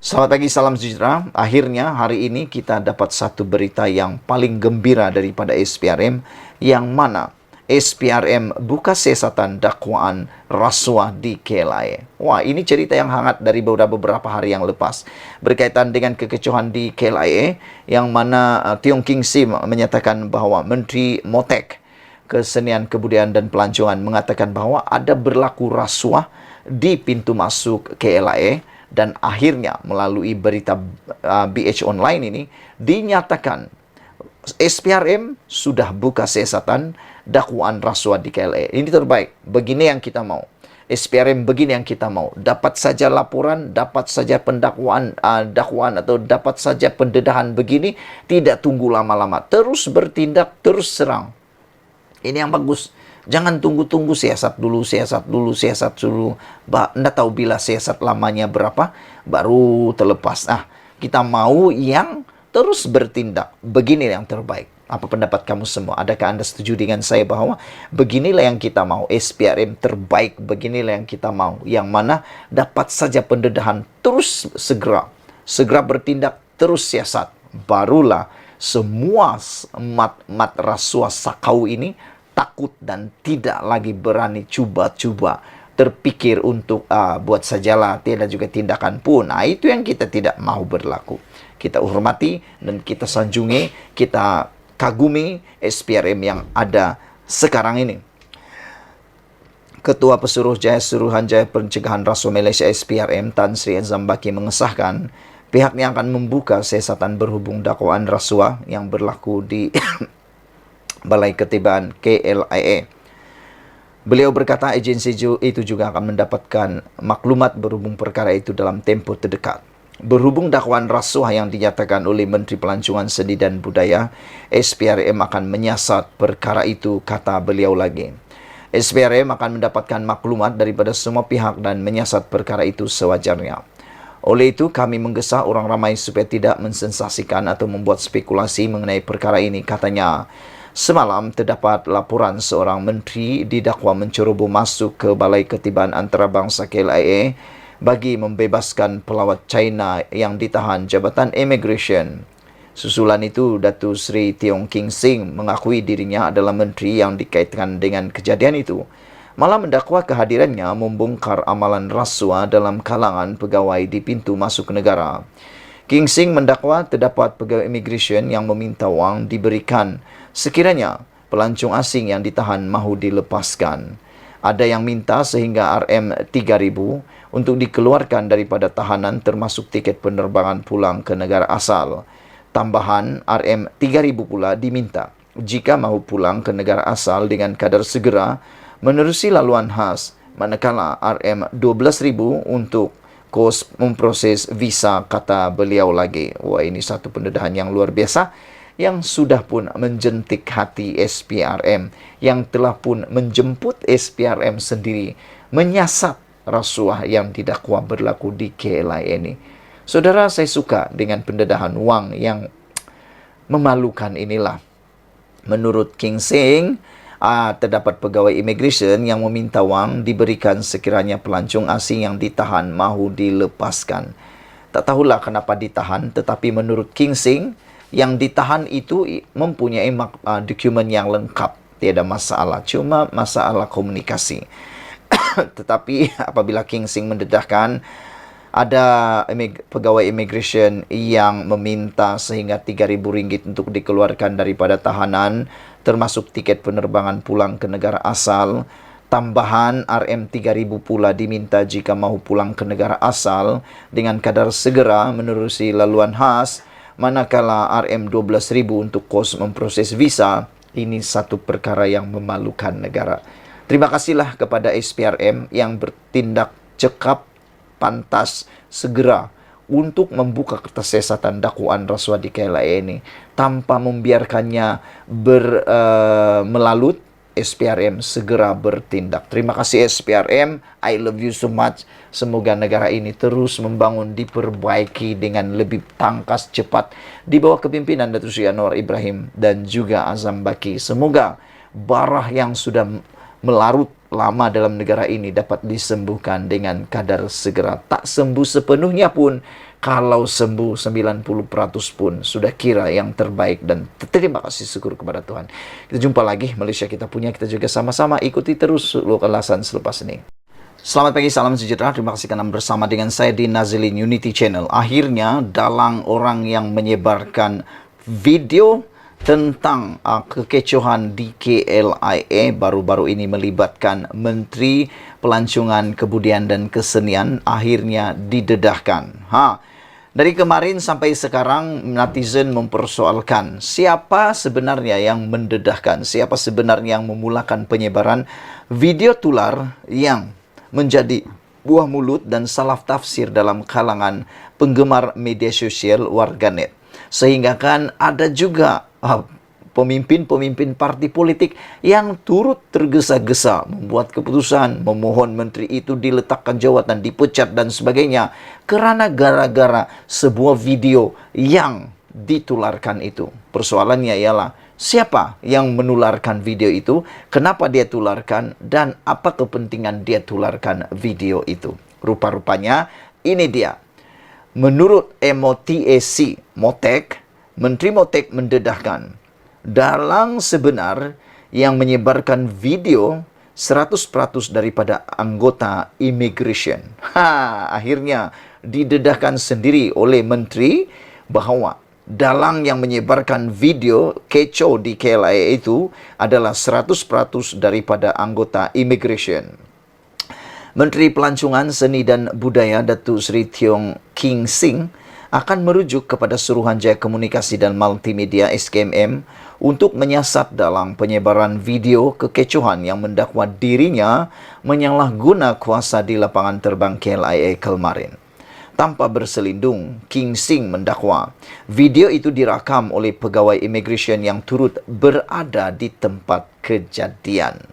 Selamat pagi, salam sejahtera. Akhirnya hari ini kita dapat satu berita yang paling gembira daripada SPRM, yang mana SPRM buka siasatan dakwaan rasuah di KLIA. Wah, ini cerita yang hangat dari beberapa hari yang lepas berkaitan dengan kekecohan di KLIA, yang mana Tiong King Sim menyatakan bahawa Menteri Motek Kesenian, Kebudayaan dan Pelancongan mengatakan bahawa ada berlaku rasuah di pintu masuk KLIA. Dan akhirnya melalui berita BH Online ini dinyatakan SPRM sudah buka siasatan dakwaan rasuah di KLIA. Ini terbaik. Begini yang kita mau. SPRM begini yang kita mau. Dapat saja laporan, dapat saja pendakwaan, dakwaan atau dapat saja pendedahan begini, tidak tunggu lama-lama. Terus bertindak, terus serang. Ini yang bagus. Jangan tunggu-tunggu, siasat dulu. Nggak tahu bila siasat lamanya berapa, baru terlepas. Kita mau yang terus bertindak. Begini yang terbaik. Apa pendapat kamu semua? Adakah Anda setuju dengan saya bahwa beginilah yang kita mau? SPRM terbaik, beginilah yang kita mau. Yang mana dapat saja pendedahan, terus segera bertindak, terus siasat. Barulah semua mat rasuah sakau ini takut dan tidak lagi berani coba-coba terpikir untuk buat sajalah, tidak juga tindakan pun. Itu yang kita tidak mau berlaku. Kita hormati dan kita sanjungi, kita kagumi SPRM yang ada sekarang ini. Ketua Suruhanjaya Pencegahan Rasuah Malaysia SPRM Tan Sri Zambaki mengesahkan pihaknya akan membuka siasatan berhubung dakwaan rasuah yang berlaku di Balai Ketibaan KLIA. Beliau berkata agensi itu juga akan mendapatkan maklumat berhubung perkara itu dalam tempoh terdekat. Berhubung dakwaan rasuah yang dinyatakan oleh Menteri Pelancongan Seni dan Budaya, SPRM akan menyiasat perkara itu, kata beliau lagi. SPRM akan mendapatkan maklumat daripada semua pihak dan menyiasat perkara itu sewajarnya. Oleh itu, kami menggesa orang ramai supaya tidak mensensasikan atau membuat spekulasi mengenai perkara ini, katanya. Semalam terdapat laporan seorang menteri didakwa menceroboh masuk ke Balai Ketibaan Antarabangsa KLIA bagi membebaskan pelawat China yang ditahan Jabatan Immigration. Susulan itu, Datuk Seri Tiong King Sing mengakui dirinya adalah menteri yang dikaitkan dengan kejadian itu. Malah mendakwa kehadirannya membongkar amalan rasuah dalam kalangan pegawai di pintu masuk negara. King Sing mendakwa terdapat pegawai immigration yang meminta wang diberikan sekiranya pelancong asing yang ditahan mahu dilepaskan. Ada yang minta sehingga RM3,000 untuk dikeluarkan daripada tahanan termasuk tiket penerbangan pulang ke negara asal. Tambahan RM3,000 pula diminta jika mahu pulang ke negara asal dengan kadar segera menerusi laluan khas, manakala RM12,000 untuk kos memproses visa, kata beliau lagi. Wah, ini satu pendedahan yang luar biasa yang sudah pun menjentik hati SPRM, yang telah pun menjemput SPRM sendiri menyiasat rasuah yang didakwa berlaku di KLIA ini. Saudara, saya suka dengan pendedahan wang yang memalukan inilah. Menurut King Sing, terdapat pegawai immigration yang meminta wang diberikan sekiranya pelancong asing yang ditahan mahu dilepaskan. Tak tahulah kenapa ditahan, tetapi menurut King Sing, yang ditahan itu mempunyai dokumen yang lengkap, tiada masalah, cuma masalah komunikasi. Tetapi apabila King Sing mendedahkan ada pegawai immigration yang meminta sehingga RM3,000 untuk dikeluarkan daripada tahanan, termasuk tiket penerbangan pulang ke negara asal. Tambahan RM3,000 pula diminta jika mahu pulang ke negara asal dengan kadar segera menerusi laluan khas, manakala RM12,000 untuk kos memproses visa. Ini satu perkara yang memalukan negara. Terima kasihlah kepada SPRM yang bertindak cekap, pantas, segera untuk membuka kertas siasatan dakwaan rasuah di KLIA ini tanpa membiarkannya melalut. SPRM segera bertindak. Terima kasih SPRM, I love you so much. Semoga negara ini terus membangun, diperbaiki dengan lebih tangkas cepat di bawah kepimpinan Datuk Seri Anwar Ibrahim dan juga Azam Baki. Semoga barah yang sudah melarut lama dalam negara ini dapat disembuhkan dengan kadar segera. Tak sembuh sepenuhnya pun, kalau sembuh 90% pun sudah kira yang terbaik, dan terima kasih syukur kepada Tuhan. Kita jumpa lagi, Malaysia kita punya, kita juga sama-sama ikuti terus ulasan selepas ini. Selamat pagi, salam sejahtera. Terima kasih karena bersama dengan saya di Nazilin Unity Channel. Akhirnya, dalang orang yang menyebarkan video tentang kekecohan di KLIA baru-baru ini melibatkan Menteri Pelancongan Kebudayaan dan Kesenian akhirnya didedahkan. Dari kemarin sampai sekarang netizen mempersoalkan siapa sebenarnya yang mendedahkan, siapa sebenarnya yang memulakan penyebaran video tular yang menjadi buah mulut dan salah tafsir dalam kalangan penggemar media sosial warganet. Sehingga kan ada juga pemimpin-pemimpin parti politik yang turut tergesa-gesa membuat keputusan memohon menteri itu diletakkan jawatan, dipecat dan sebagainya, karena gara-gara sebuah video yang ditularkan itu. Persoalannya ialah siapa yang menularkan video itu, kenapa dia tularkan, dan apa kepentingan dia tularkan video itu. Rupa-rupanya ini dia. Menurut MOTAC, Motek, Menteri Motek mendedahkan dalang sebenar yang menyebarkan video 100% daripada anggota immigration. Akhirnya didedahkan sendiri oleh menteri bahwa dalang yang menyebarkan video kecoh di KLIA itu adalah 100% daripada anggota immigration. Menteri Pelancongan Seni dan Budaya Datuk Seri Tiong King Sing akan merujuk kepada Suruhanjaya Komunikasi dan Multimedia SKMM untuk menyiasat dalam penyebaran video kekecohan yang mendakwa dirinya menyalahguna kuasa di lapangan terbang KLIA kemarin. Tanpa berselindung, King Sing mendakwa video itu dirakam oleh pegawai immigration yang turut berada di tempat kejadian.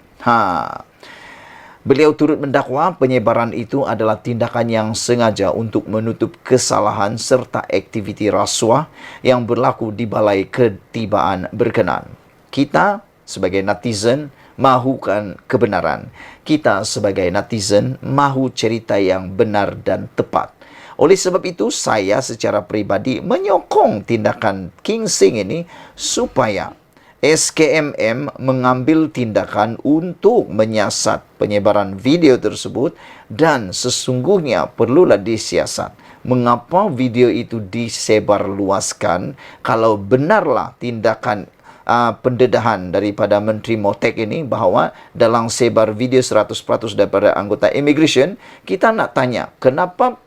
Beliau turut mendakwa penyebaran itu adalah tindakan yang sengaja untuk menutup kesalahan serta aktiviti rasuah yang berlaku di balai ketibaan berkenan. Kita sebagai netizen mahukan kebenaran. Kita sebagai netizen mahu cerita yang benar dan tepat. Oleh sebab itu, saya secara pribadi menyokong tindakan King Sing ini supaya SKMM mengambil tindakan untuk menyiasat penyebaran video tersebut, dan sesungguhnya perlulah disiasat. Mengapa video itu disebarluaskan kalau benarlah tindakan pendedahan daripada Menteri Motek ini bahawa dalam sebar video 100% daripada anggota immigration, kita nak tanya kenapa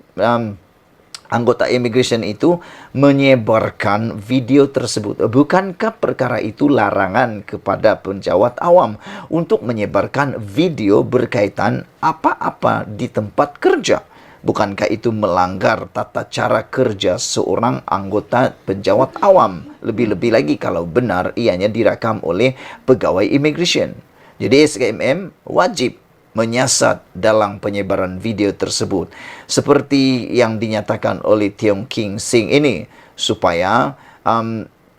anggota immigration itu menyebarkan video tersebut. Bukankah perkara itu larangan kepada penjawat awam untuk menyebarkan video berkaitan apa-apa di tempat kerja? Bukankah itu melanggar tata cara kerja seorang anggota penjawat awam? Lebih-lebih lagi kalau benar ianya direkam oleh pegawai immigration. Jadi SKMM wajib menyiasat dalam penyebaran video tersebut seperti yang dinyatakan oleh Tiong King Sing ini, supaya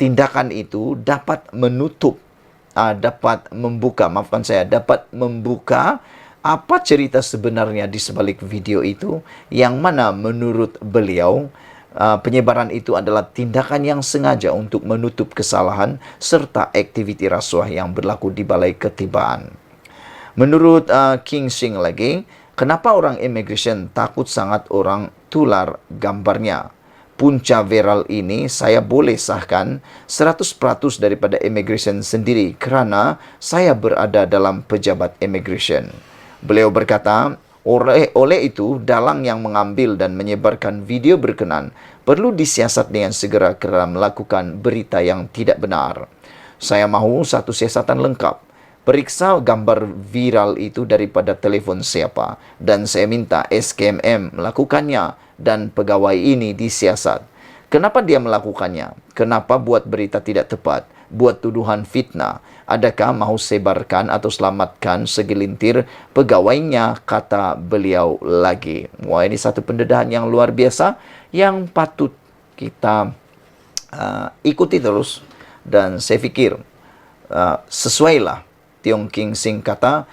tindakan itu dapat menutup, dapat membuka apa cerita sebenarnya di sebalik video itu, yang mana menurut beliau penyebaran itu adalah tindakan yang sengaja untuk menutup kesalahan serta aktiviti rasuah yang berlaku di balai ketibaan. Menurut King Sing lagi, kenapa orang immigration takut sangat orang tular gambarnya? Punca viral ini saya boleh sahkan 100% daripada immigration sendiri kerana saya berada dalam pejabat immigration. Beliau berkata, oleh itu, dalang yang mengambil dan menyebarkan video berkenan perlu disiasat dengan segera kerana melakukan berita yang tidak benar. Saya mahu satu siasatan lengkap. Periksa gambar viral itu daripada telefon siapa, dan saya minta SKMM melakukannya dan pegawai ini disiasat. Kenapa dia melakukannya? Kenapa buat berita tidak tepat? Buat tuduhan fitnah? Adakah mahu sebarkan atau selamatkan segelintir pegawainya, kata beliau lagi. Wah, ini satu pendedahan yang luar biasa yang patut kita ikuti terus, dan saya fikir sesuailah Tiong King Sing kata,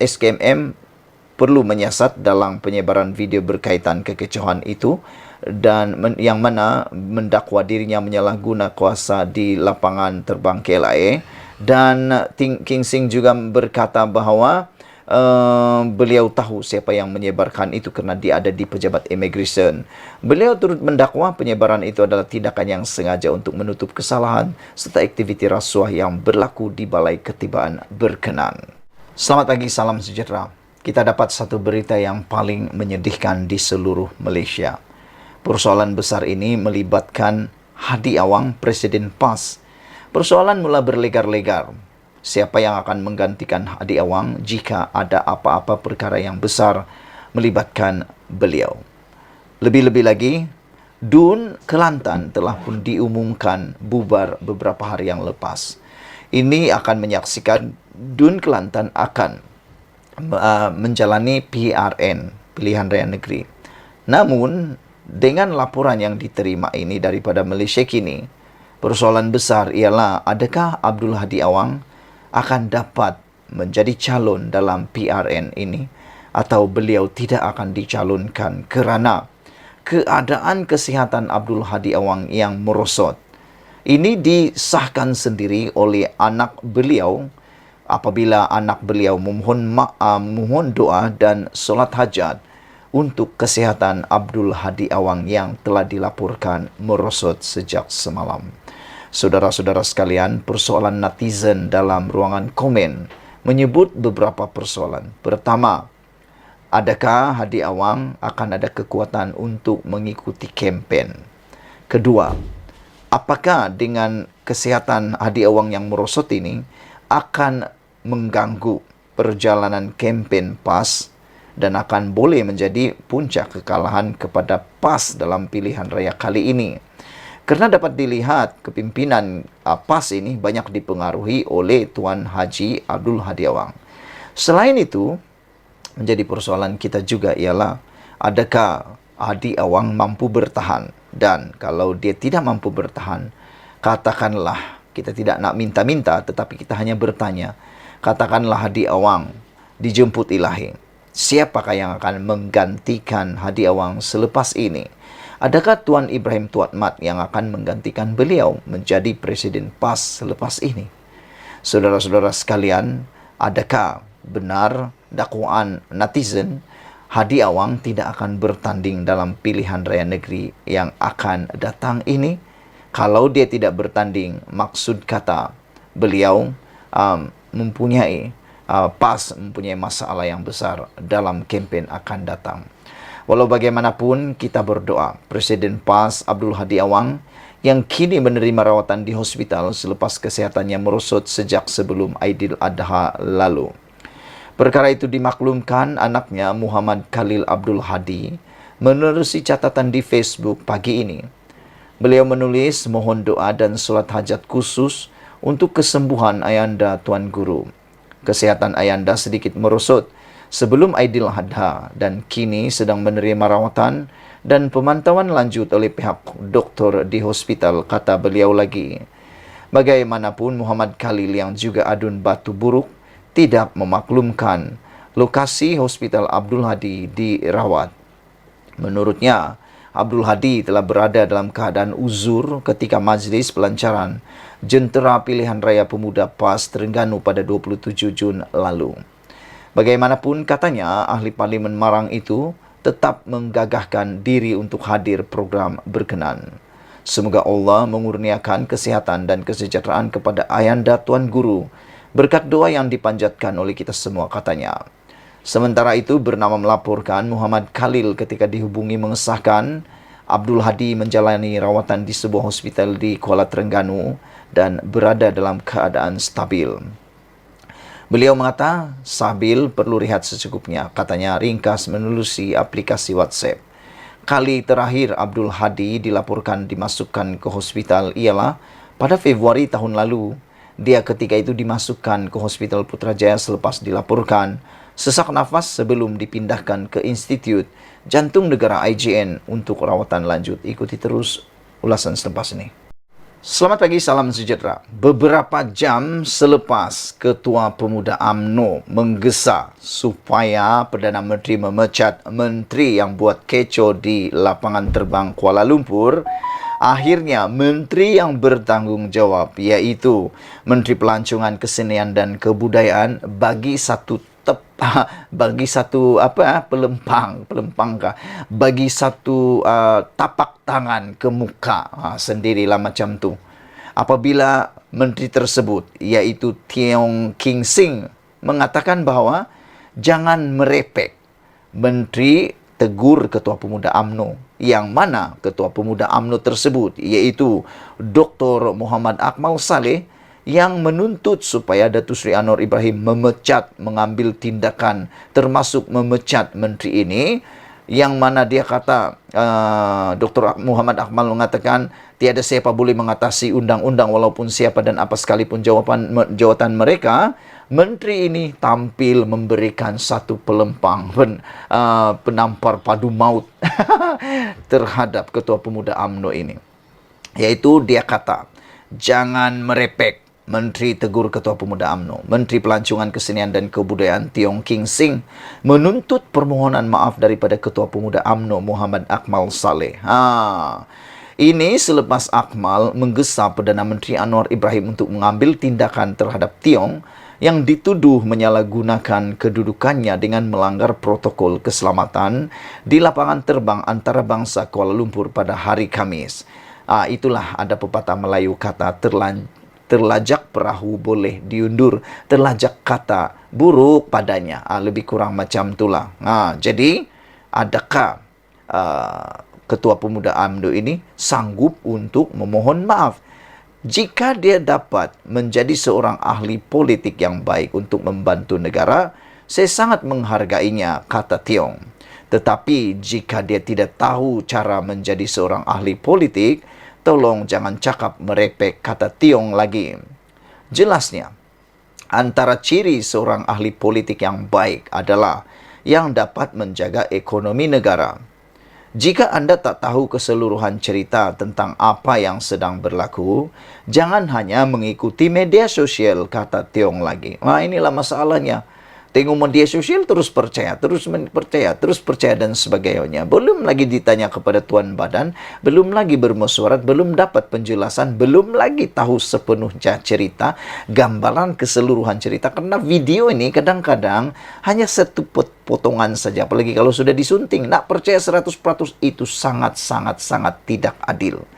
SKMM perlu menyiasat dalam penyebaran video berkaitan kekecohan itu, dan yang mana mendakwa dirinya menyalahguna kuasa di lapangan terbang KLIA. Dan King Sing juga berkata bahawa beliau tahu siapa yang menyebarkan itu kerana dia ada di pejabat immigration. Beliau turut mendakwa penyebaran itu adalah tindakan yang sengaja untuk menutup kesalahan serta aktiviti rasuah yang berlaku di Balai Ketibaan berkenan. Selamat pagi, salam sejahtera. Kita dapat satu berita yang paling menyedihkan di seluruh Malaysia. Persoalan besar ini melibatkan Hadi Awang, Presiden PAS. Persoalan mula berlegar-legar. Siapa yang akan menggantikan Hadi Awang jika ada apa-apa perkara yang besar melibatkan beliau? Lebih-lebih lagi, DUN Kelantan telah pun diumumkan bubar beberapa hari yang lepas. Ini akan menyaksikan DUN Kelantan akan menjalani PRN, Pilihan Raya Negeri. Namun, dengan laporan yang diterima ini daripada Malaysia Kini, persoalan besar ialah adakah Abdul Hadi Awang akan dapat menjadi calon dalam PRN ini atau beliau tidak akan dicalonkan kerana keadaan kesihatan Abdul Hadi Awang yang merosot. Ini disahkan sendiri oleh anak beliau apabila anak beliau memohon doa dan solat hajat untuk kesihatan Abdul Hadi Awang yang telah dilaporkan merosot sejak semalam. Saudara-saudara sekalian, persoalan netizen dalam ruangan komen menyebut beberapa persoalan. Pertama, adakah Hadi Awang akan ada kekuatan untuk mengikuti kempen? Kedua, apakah dengan kesihatan Hadi Awang yang merosot ini akan mengganggu perjalanan kempen PAS dan akan boleh menjadi puncak kekalahan kepada PAS dalam pilihan raya kali ini? Kerana dapat dilihat kepimpinan PAS ini banyak dipengaruhi oleh Tuan Haji Abdul Hadi Awang. Selain itu, menjadi persoalan kita juga ialah adakah Hadi Awang mampu bertahan? Dan kalau dia tidak mampu bertahan, katakanlah, kita tidak nak minta-minta tetapi kita hanya bertanya, katakanlah Hadi Awang dijemput ilahi, siapakah yang akan menggantikan Hadi Awang selepas ini? Adakah Tuan Ibrahim Tuat Mat yang akan menggantikan beliau menjadi Presiden PAS selepas ini? Saudara-saudara sekalian, adakah benar dakwaan netizen Hadi Awang tidak akan bertanding dalam pilihan raya negeri yang akan datang ini? Kalau dia tidak bertanding, maksud kata beliau PAS mempunyai masalah yang besar dalam kempen akan datang. Walau bagaimanapun, kita berdoa Presiden PAS Abdul Hadi Awang yang kini menerima rawatan di hospital selepas kesehatannya merosot sejak sebelum Aidiladha lalu. Perkara itu dimaklumkan anaknya Muhammad Khalil Abdul Hadi menerusi catatan di Facebook pagi ini. Beliau menulis mohon doa dan solat hajat khusus untuk kesembuhan ayanda Tuan Guru. Kesehatan ayanda sedikit merosot sebelum Aidiladha dan kini sedang menerima rawatan dan pemantauan lanjut oleh pihak doktor di hospital, kata beliau lagi. Bagaimanapun, Muhammad Khalil yang juga adun batu buruk tidak memaklumkan lokasi hospital Abdul Hadi dirawat. Menurutnya, Abdul Hadi telah berada dalam keadaan uzur ketika majlis pelancaran Jentera Pilihan Raya Pemuda PAS Terengganu pada 27 Jun lalu. Bagaimanapun, katanya ahli parlimen Marang itu tetap menggagahkan diri untuk hadir program berkenan. Semoga Allah mengurniakan kesihatan dan kesejahteraan kepada ayanda Tuan Guru berkat doa yang dipanjatkan oleh kita semua, katanya. Sementara itu, bernama melaporkan Muhammad Khalil ketika dihubungi mengesahkan Abdul Hadi menjalani rawatan di sebuah hospital di Kuala Terengganu dan berada dalam keadaan stabil. Beliau mengata, stabil perlu rehat secukupnya, katanya ringkas menelusi aplikasi WhatsApp. Kali terakhir Abdul Hadi dilaporkan dimasukkan ke hospital ialah pada Februari tahun lalu. Dia ketika itu dimasukkan ke Hospital Putrajaya selepas dilaporkan sesak nafas sebelum dipindahkan ke Institut Jantung Negara IJN untuk rawatan lanjut. Ikuti terus ulasan selepas ini. Selamat pagi, salam sejahtera. Beberapa jam selepas Ketua Pemuda UMNO menggesa supaya Perdana Menteri memecat menteri yang buat kecoh di lapangan terbang Kuala Lumpur, akhirnya menteri yang bertanggungjawab iaitu Menteri Pelancongan Kesenian dan Kebudayaan bagi satu bagi satu tapak tangan ke muka sendirilah macam tu. Apabila menteri tersebut iaitu Tiong King Sing mengatakan bahawa jangan merepek. Menteri tegur Ketua Pemuda UMNO, yang mana Ketua Pemuda UMNO tersebut iaitu Dr. Muhammad Akmal Saleh yang menuntut supaya Datuk Seri Anwar Ibrahim mengambil tindakan termasuk memecat menteri ini, yang mana dia kata Dr. Muhammad Akmal mengatakan tiada siapa boleh mengatasi undang-undang walaupun siapa dan apa sekalipun jawatan mereka. Menteri ini tampil memberikan satu penampar padu maut terhadap Ketua Pemuda UMNO ini, yaitu dia kata jangan merepek. Menteri tegur Ketua Pemuda UMNO. Menteri Pelancongan Kesenian dan Kebudayaan Tiong King Sing menuntut permohonan maaf daripada Ketua Pemuda UMNO Muhammad Akmal Saleh. Ini selepas Akmal menggesa Perdana Menteri Anwar Ibrahim untuk mengambil tindakan terhadap Tiong yang dituduh menyalahgunakan kedudukannya dengan melanggar protokol keselamatan di lapangan terbang antarabangsa Kuala Lumpur pada hari Khamis. Itulah ada pepatah Melayu kata terlajak perahu boleh diundur, terlajak kata buruk padanya. Lebih kurang macam itulah. Jadi, adakah Ketua Pemuda UMNO ini sanggup untuk memohon maaf? Jika dia dapat menjadi seorang ahli politik yang baik untuk membantu negara, saya sangat menghargainya, kata Tiong. Tetapi jika dia tidak tahu cara menjadi seorang ahli politik, tolong jangan cakap merepek, kata Tiong lagi. Jelasnya, antara ciri seorang ahli politik yang baik adalah yang dapat menjaga ekonomi negara. Jika anda tak tahu keseluruhan cerita tentang apa yang sedang berlaku, jangan hanya mengikuti media sosial, kata Tiong lagi. Inilah masalahnya. Tengok media sosial terus percaya dan sebagainya. Belum lagi ditanya kepada Tuan Badan, belum lagi bermesyuarat, belum dapat penjelasan, belum lagi tahu sepenuhnya cerita, gambaran keseluruhan cerita. Karena video ini kadang-kadang hanya satu potongan saja. Apalagi kalau sudah disunting, nak percaya 100% itu sangat-sangat tidak adil.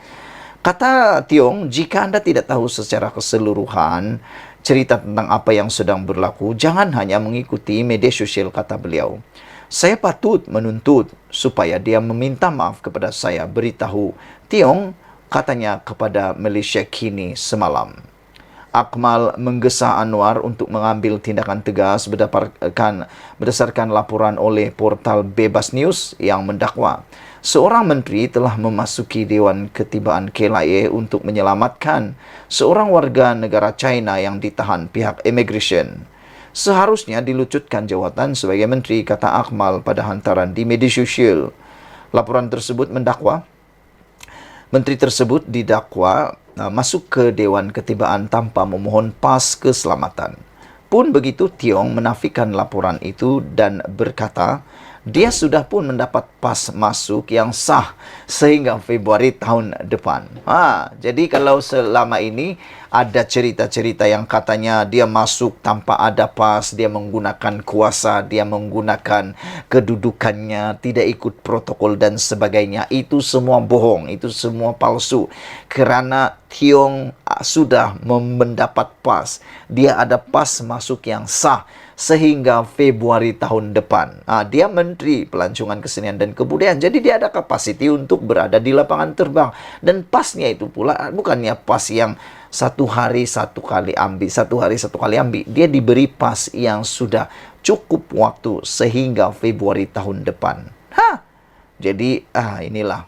Kata Tiong, jika anda tidak tahu secara keseluruhan cerita tentang apa yang sedang berlaku, jangan hanya mengikuti media sosial, kata beliau. Saya patut menuntut supaya dia meminta maaf kepada saya, beritahu Tiong, katanya kepada Malaysia Kini semalam. Akmal menggesa Anwar untuk mengambil tindakan tegas berdasarkan laporan oleh portal Bebas News yang mendakwa seorang menteri telah memasuki Dewan Ketibaan KLIA untuk menyelamatkan seorang warga negara China yang ditahan pihak immigration. Seharusnya dilucutkan jawatan sebagai menteri, kata Akmal pada hantaran di media sosial. Laporan tersebut mendakwa menteri tersebut didakwa masuk ke Dewan Ketibaan tanpa memohon pas keselamatan. Pun begitu, Tiong menafikan laporan itu dan berkata dia sudah pun mendapat pas masuk yang sah sehingga Februari tahun depan. Jadi kalau selama ini ada cerita-cerita yang katanya dia masuk tanpa ada pas, dia menggunakan kuasa, dia menggunakan kedudukannya, tidak ikut protokol dan sebagainya, itu semua bohong, itu semua palsu. Kerana Tiong sudah mendapat pas, dia ada pas masuk yang sah sehingga Februari tahun depan. Dia Menteri Pelancongan Kesenian dan Kebudayaan, jadi dia ada kapasiti untuk berada di lapangan terbang. Dan pasnya itu pula bukannya pas yang satu hari satu kali ambil. Dia diberi pas yang sudah cukup waktu sehingga Februari tahun depan. Jadi inilah,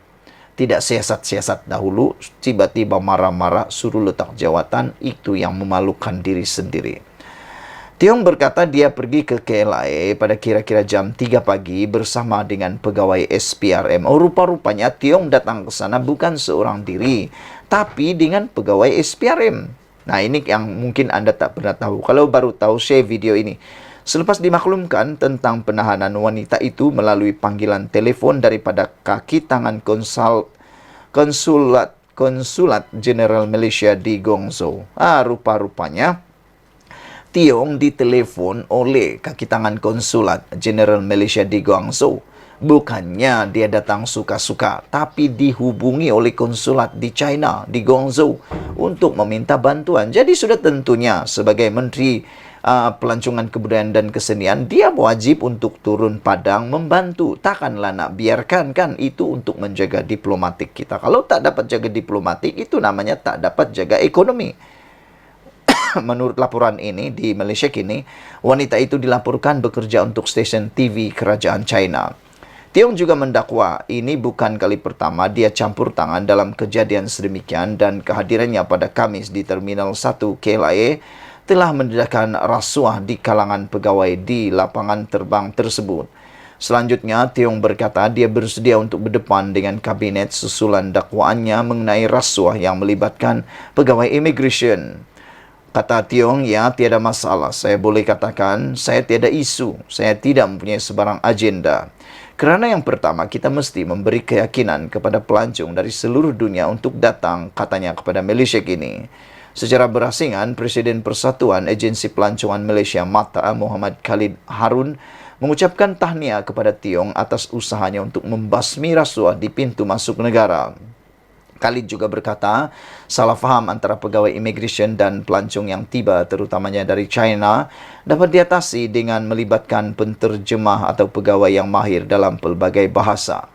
tidak siasat-siasat dahulu, tiba-tiba marah-marah suruh letak jawatan, itu yang memalukan diri sendiri. Tiong berkata dia pergi ke KLIA pada kira-kira jam 3 pagi bersama dengan pegawai SPRM. Oh, rupa-rupanya Tiong datang ke sana bukan seorang diri, tapi dengan pegawai SPRM. Nah, ini yang mungkin Anda tak pernah tahu. Kalau baru tahu, share video ini. Selepas dimaklumkan tentang penahanan wanita itu melalui panggilan telepon daripada kaki tangan konsulat Jenderal Malaysia di Guangzhou. Rupa-rupanya Tiong ditelepon oleh kaki tangan konsulat Jenderal Malaysia di Guangzhou. Bukannya dia datang suka-suka, tapi dihubungi oleh konsulat di China, di Guangzhou, untuk meminta bantuan. Jadi sudah tentunya sebagai Menteri Pelancongan Kebudayaan dan Kesenian, dia wajib untuk turun padang membantu. Takkanlah nak biarkan kan itu untuk menjaga diplomatik kita. Kalau tak dapat jaga diplomatik, itu namanya tak dapat jaga ekonomi. Menurut laporan ini, di Malaysia kini, wanita itu dilaporkan bekerja untuk stesen TV kerajaan China. Tiong juga mendakwa ini bukan kali pertama dia campur tangan dalam kejadian sedemikian dan kehadirannya pada Khamis di Terminal 1 KLIA telah mendedahkan rasuah di kalangan pegawai di lapangan terbang tersebut. Selanjutnya, Tiong berkata dia bersedia untuk berdepan dengan kabinet susulan dakwaannya mengenai rasuah yang melibatkan pegawai immigration. Kata Tiong, ya tiada masalah. Saya boleh katakan, saya tiada isu. Saya tidak mempunyai sebarang agenda. Kerana yang pertama, kita mesti memberi keyakinan kepada pelancong dari seluruh dunia untuk datang, katanya kepada Malaysia kini. Secara berasingan, Presiden Persatuan Agensi Pelancongan Malaysia MATA, Muhammad Khalid Harun, mengucapkan tahniah kepada Tiong atas usahanya untuk membasmi rasuah di pintu masuk negara. Khalid juga berkata, salah faham antara pegawai immigration dan pelancong yang tiba, terutamanya dari China, dapat diatasi dengan melibatkan penterjemah atau pegawai yang mahir dalam pelbagai bahasa.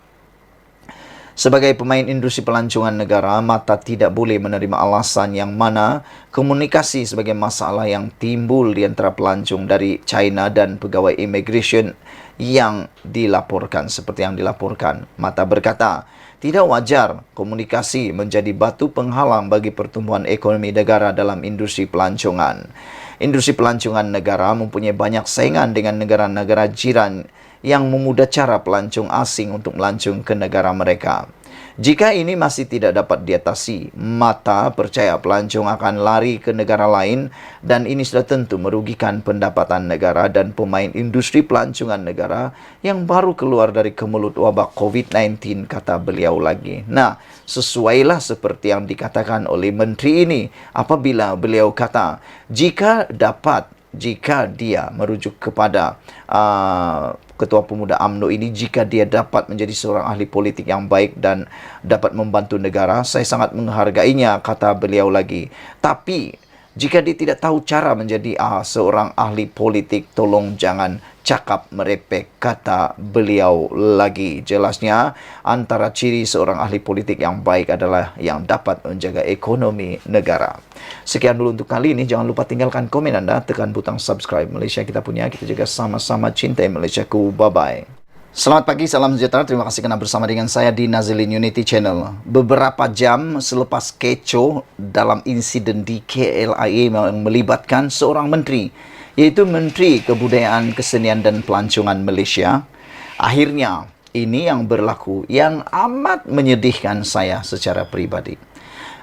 Sebagai pemain industri pelancongan negara, MATA tidak boleh menerima alasan yang mana komunikasi sebagai masalah yang timbul di antara pelancong dari China dan pegawai immigration yang dilaporkan seperti yang dilaporkan. MATA berkata, tidak wajar komunikasi menjadi batu penghalang bagi pertumbuhan ekonomi negara dalam industri pelancongan. Industri pelancongan negara mempunyai banyak saingan dengan negara-negara jiran yang memudah cara pelancong asing untuk melancong ke negara mereka. Jika ini masih tidak dapat diatasi, MATA percaya pelancong akan lari ke negara lain dan ini sudah tentu merugikan pendapatan negara dan pemain industri pelancongan negara yang baru keluar dari kemelut wabak COVID-19, kata beliau lagi. Nah, sesuailah seperti yang dikatakan oleh menteri ini apabila beliau kata, jika dia merujuk kepada Ketua Pemuda UMNO ini, jika dia dapat menjadi seorang ahli politik yang baik dan dapat membantu negara, saya sangat menghargainya, kata beliau lagi. Tapi jika dia tidak tahu cara menjadi seorang ahli politik, tolong jangan cakap merepek, kata beliau lagi. Jelasnya, antara ciri seorang ahli politik yang baik adalah yang dapat menjaga ekonomi negara. Sekian dulu untuk kali ini. Jangan lupa tinggalkan komen Anda, tekan butang subscribe. Malaysia kita punya, kita juga sama-sama cintai Malaysiaku. Bye-bye. Selamat pagi, salam sejahtera. Terima kasih kerana bersama dengan saya di Nazilin Unity Channel. Beberapa jam selepas kecoh dalam insiden di KLIA yang melibatkan seorang menteri, yaitu Menteri Kebudayaan, Kesenian dan Pelancongan Malaysia, akhirnya ini yang berlaku yang amat menyedihkan saya secara pribadi.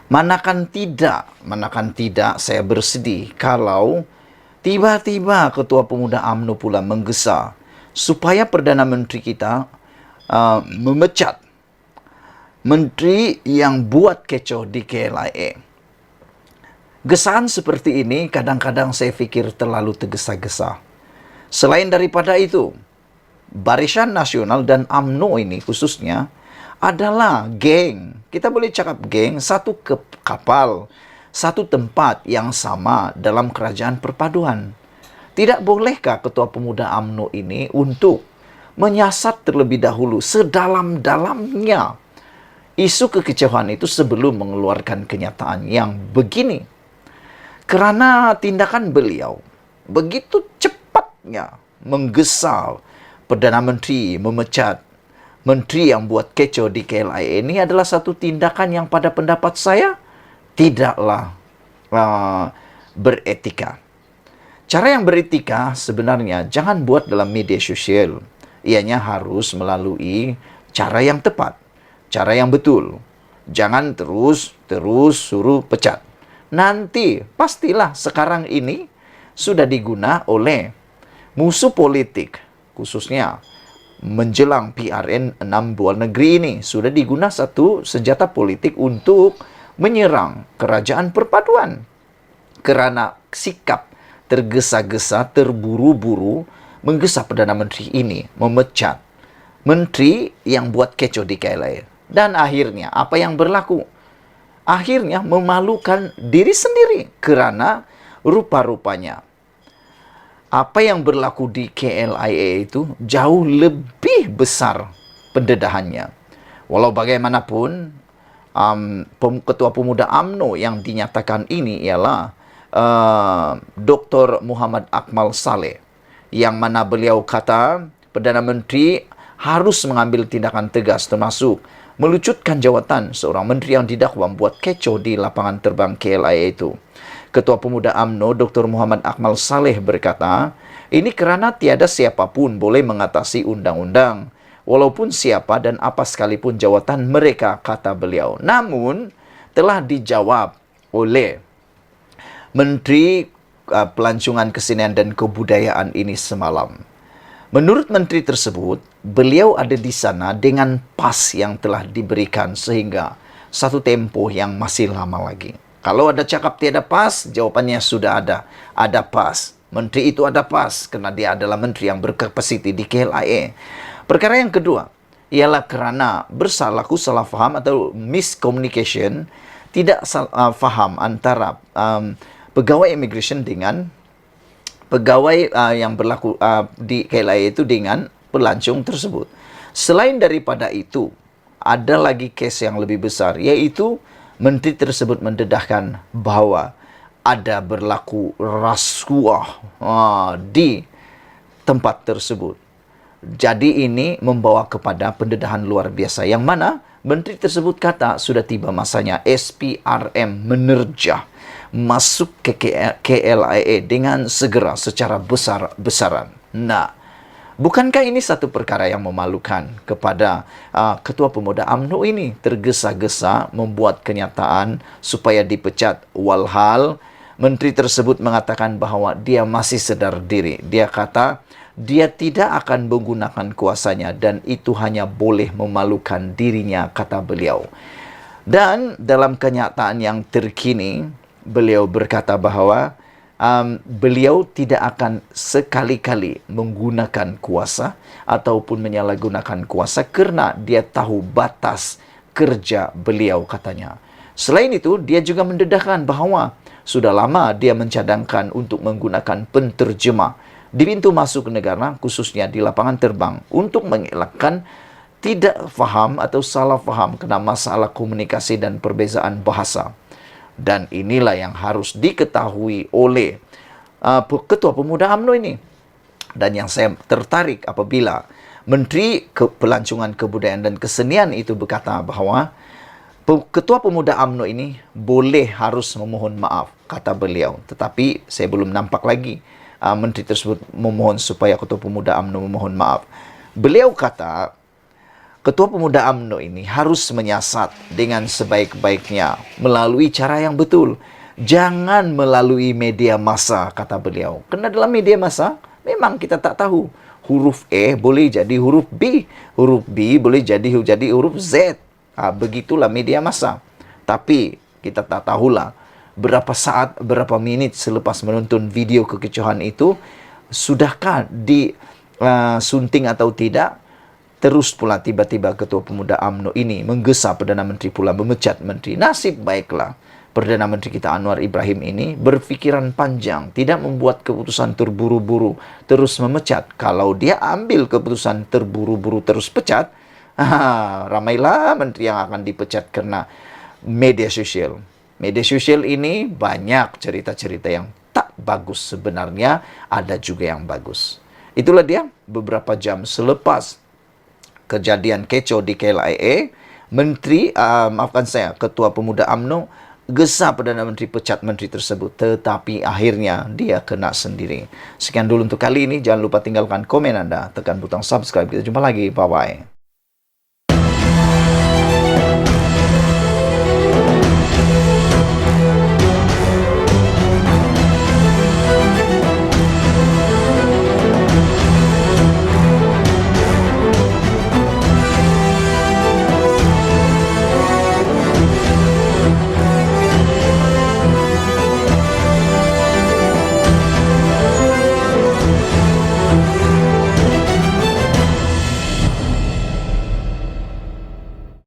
Manakan tidak saya bersedih kalau tiba-tiba Ketua Pemuda UMNO pula menggesa supaya Perdana Menteri kita memecat menteri yang buat kecoh di KLIA. Gesaan seperti ini kadang-kadang saya fikir terlalu tergesa-gesa. Selain daripada itu, Barisan Nasional dan UMNO ini khususnya adalah geng. Kita boleh cakap geng, satu kapal, satu tempat yang sama dalam kerajaan perpaduan. Tidak bolehkah Ketua Pemuda UMNO ini untuk menyiasat terlebih dahulu sedalam-dalamnya isu kekecewaan itu sebelum mengeluarkan kenyataan yang begini? Kerana tindakan beliau begitu cepatnya menggesa Perdana Menteri memecat menteri yang buat kecoh di KLIA ini adalah satu tindakan yang pada pendapat saya tidaklah beretika. Cara yang beretika sebenarnya jangan buat dalam media sosial. Ianya harus melalui cara yang tepat, cara yang betul. Jangan terus suruh pecat. Nanti pastilah sekarang ini sudah diguna oleh musuh politik, khususnya menjelang PRN 6 luar negeri ini. Sudah diguna satu senjata politik untuk menyerang kerajaan perpaduan. Kerana sikap tergesa-gesa, terburu-buru menggesa Perdana Menteri ini memecat menteri yang buat kecoh di KLIA. Dan akhirnya apa yang berlaku? Akhirnya memalukan diri sendiri kerana rupa-rupanya apa yang berlaku di KLIA itu jauh lebih besar pendedahannya. Walau bagaimanapun, Ketua Pemuda UMNO yang dinyatakan ini ialah Dr. Muhammad Akmal Saleh, yang mana beliau kata Perdana Menteri harus mengambil tindakan tegas, termasuk melucutkan jawatan seorang menteri yang didakwa membuat kecoh di lapangan terbang KLIA itu. Ketua Pemuda UMNO Dr. Muhammad Akmal Saleh berkata, ini kerana tiada siapapun boleh mengatasi undang-undang, walaupun siapa dan apa sekalipun jawatan mereka, kata beliau. Namun, telah dijawab oleh Menteri Pelancongan Kesenian dan Kebudayaan ini semalam. Menurut menteri tersebut, beliau ada di sana dengan pas yang telah diberikan sehingga satu tempoh yang masih lama lagi. Kalau ada cakap tiada pas, jawapannya sudah ada. Ada pas. Menteri itu ada pas kerana dia adalah menteri yang berkapasiti di KLIA. Perkara yang kedua ialah kerana bersalaku salah faham atau miscommunication, tidak faham antara pegawai immigration dengan pegawai yang berlaku di KLIA itu dengan pelancong tersebut. Selain daripada itu, ada lagi kes yang lebih besar, yaitu menteri tersebut mendedahkan bahawa ada berlaku rasuah di tempat tersebut. Jadi ini membawa kepada pendedahan luar biasa, yang mana menteri tersebut kata sudah tiba masanya SPRM menerjah masuk ke KLIA dengan segera secara besar-besaran. Nah, bukankah ini satu perkara yang memalukan kepada Ketua Pemuda UMNO ini tergesa-gesa membuat kenyataan supaya dipecat, walhal menteri tersebut mengatakan bahawa dia masih sedar diri. Dia kata dia tidak akan menggunakan kuasanya dan itu hanya boleh memalukan dirinya, kata beliau. Dan dalam kenyataan yang terkini, beliau berkata bahawa beliau tidak akan sekali-kali menggunakan kuasa ataupun menyalahgunakan kuasa kerana dia tahu batas kerja beliau, katanya. Selain itu, dia juga mendedahkan bahawa sudah lama dia mencadangkan untuk menggunakan penterjemah di pintu masuk negara, khususnya di lapangan terbang, untuk mengelakkan tidak faham atau salah faham kena masalah komunikasi dan perbezaan bahasa. Dan inilah yang harus diketahui oleh Ketua Pemuda UMNO ini. Dan yang saya tertarik apabila Menteri Pelancongan Kebudayaan dan Kesenian itu berkata bahawa Ketua Pemuda UMNO ini boleh harus memohon maaf, kata beliau. Tetapi saya belum nampak lagi menteri tersebut memohon supaya Ketua Pemuda UMNO memohon maaf. Beliau kata Ketua Pemuda UMNO ini harus menyiasat dengan sebaik-baiknya melalui cara yang betul. Jangan melalui media massa, kata beliau. Kerana dalam media massa, memang kita tak tahu. Huruf A boleh jadi huruf B. Huruf B boleh jadi huruf Z. Begitulah media massa. Tapi kita tak tahulah berapa saat, berapa minit selepas menonton video kekecohan itu, sudahkah disunting atau tidak. Terus pula tiba-tiba Ketua Pemuda UMNO ini menggesa Perdana Menteri pula memecat menteri. Nasib baiklah Perdana Menteri kita Anwar Ibrahim ini berfikiran panjang, tidak membuat keputusan terburu-buru terus memecat. Kalau dia ambil keputusan terburu-buru terus pecat, ramailah menteri yang akan dipecat kerana media sosial. Media sosial ini banyak cerita-cerita yang tak bagus sebenarnya, ada juga yang bagus. Itulah dia beberapa jam selepas kejadian kecoh di KLIA, Ketua Pemuda UMNO gesa Perdana Menteri pecat menteri tersebut, tetapi akhirnya dia kena sendiri. Sekian dulu untuk kali ini. Jangan lupa tinggalkan komen Anda, tekan butang subscribe. Kita jumpa lagi. Bye-bye.